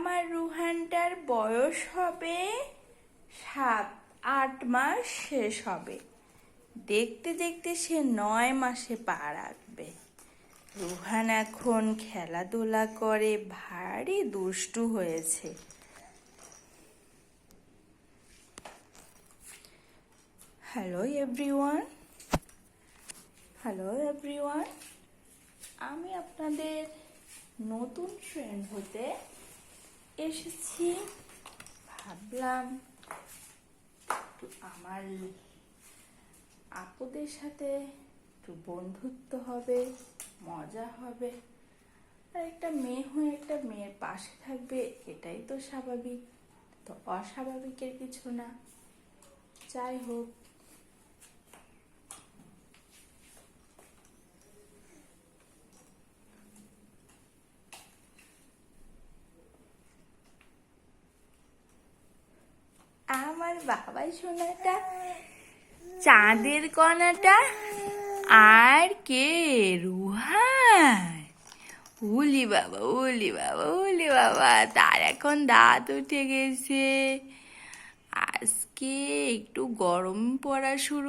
আমার রুহানটার বয়স হবে 7-8 মাস শেষ হবে। দেখতে দেখতে সে 9 মাসে পা রাখবে। রুহান এখন খেলাধুলা করে ভারী দুষ্টু হয়েছে। হ্যালো এভরিওয়ান, আমি আপনাদের নতুন ফ্রেন্ড হতে এসেছি। ভাবলাম একটু আমার আপুদের সাথে একটু বন্ধুত্ব হবে, মজা হবে। আর একটা মেয়ে হয়ে একটা মেয়ের পাশে থাকবে, এটাই তো স্বাভাবিক, তো অস্বাভাবিকের কিছু না। যাই হোক, আমার বাবা সোনাটা, চাঁদের কণাটা, আর কে? রুহান। উলি বাবা, তার এখন দাঁত উঠে গেছে। আজকে একটু গরম পড়া শুরু